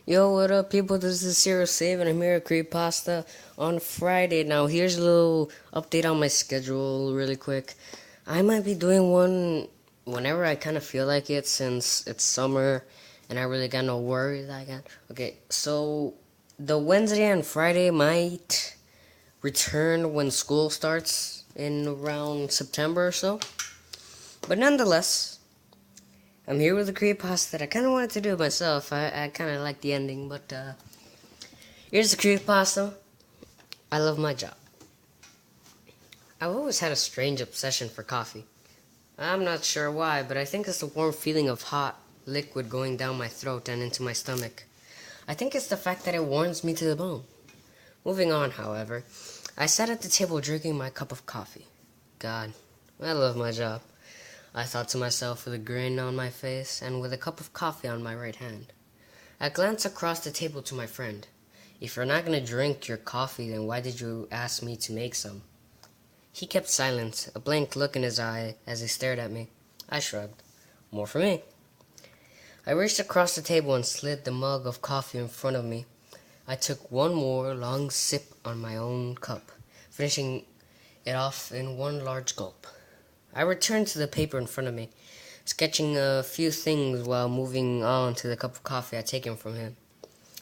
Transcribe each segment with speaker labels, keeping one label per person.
Speaker 1: Yo, what up, people? This is Zero Save, and I'm here at CreepyPasta on Friday. Now, here's a little update on my schedule, really quick. I might be doing one whenever I kind of feel like it, since it's summer and I really got no worries. Okay, so the Wednesday and Friday might return when school starts in around September or so. But nonetheless, I'm here with a creepypasta that I kind of wanted to do myself. I kind of like the ending, but here's the creepypasta. I love my job. I've always had a strange obsession for coffee. I'm not sure why, but I think it's the warm feeling of hot liquid going down my throat and into my stomach. I think it's the fact that it warms me to the bone. Moving on, however, I sat at the table drinking my cup of coffee. God, I love my job, I thought to myself with a grin on my face and with a cup of coffee on my right hand. I glanced across the table to my friend. If you're not going to drink your coffee, then why did you ask me to make some? He kept silent, a blank look in his eye as he stared at me. I shrugged. More for me. I reached across the table and slid the mug of coffee in front of me. I took one more long sip on my own cup, finishing it off in one large gulp. I returned to the paper in front of me, sketching a few things while moving on to the cup of coffee I'd taken from him.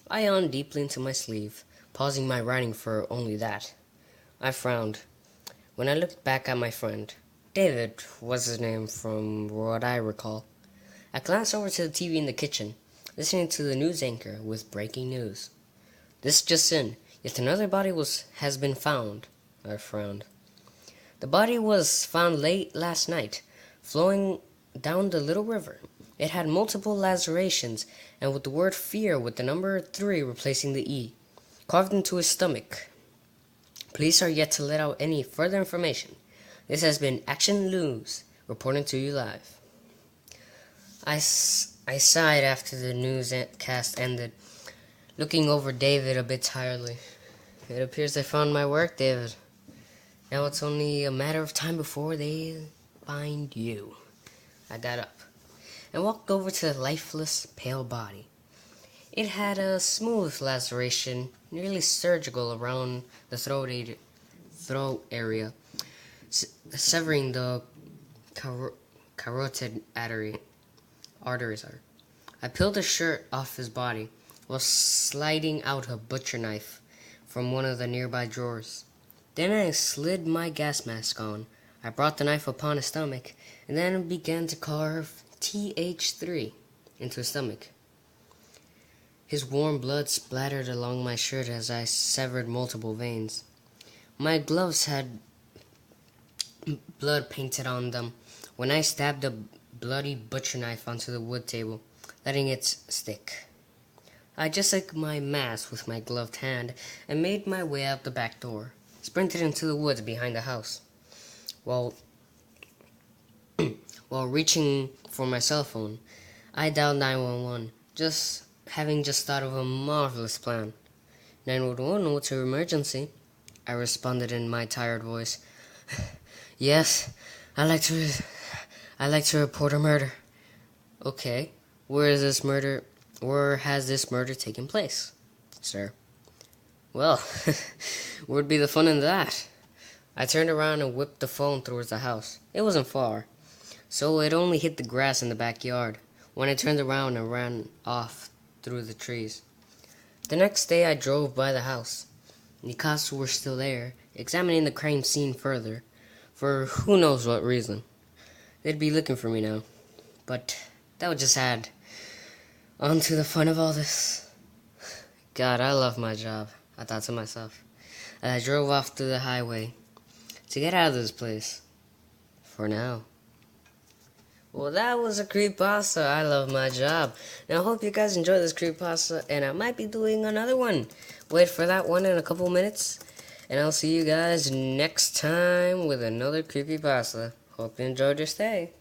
Speaker 1: I yawned deeply into my sleeve, pausing my writing for only that. I frowned. When I looked back at my friend, David was his name from what I recall, I glanced over to the TV in the kitchen, listening to the news anchor with breaking news. This just in, yet another body has been found. I frowned. The body was found late last night, flowing down the little river. It had multiple lacerations, and with the word fear with the number 3 replacing the E, carved into his stomach. Police are yet to let out any further information. This has been Action News, reporting to you live. I sighed after the newscast ended, looking over David a bit tiredly. It appears they found my work, David. Now it's only a matter of time before they find you. I got up and walked over to the lifeless, pale body. It had a smooth laceration, nearly surgical, around the throat area, severing the carotid arteries. I peeled the shirt off his body while sliding out a butcher knife from one of the nearby drawers. Then I slid my gas mask on. I brought the knife upon his stomach, and then began to carve TH3 into his stomach. His warm blood splattered along my shirt as I severed multiple veins. My gloves had blood painted on them when I stabbed a bloody butcher knife onto the wood table, letting it stick. I adjusted my mask with my gloved hand and made my way out the back door. Sprinted into the woods behind the house. While reaching for my cell phone, I dialed 911, having just thought of a marvelous plan. 911, what's your emergency? I responded in my tired voice. Yes, I'd like to report a murder. Okay, where has this murder taken place, sir? Well, where'd be the fun in that? I turned around and whipped the phone towards the house. It wasn't far, so it only hit the grass in the backyard when I turned around and ran off through the trees. The next day I drove by the house. The cops were still there, examining the crime scene further, for who knows what reason. They'd be looking for me now, but that would just add on to the fun of all this. God, I love my job, I thought to myself, as I drove off through the highway to get out of this place. For now. Well, that was a creepypasta. I love my job. Now, I hope you guys enjoyed this creepypasta, and I might be doing another one. Wait for that one in a couple minutes, and I'll see you guys next time with another creepypasta. Hope you enjoyed your stay.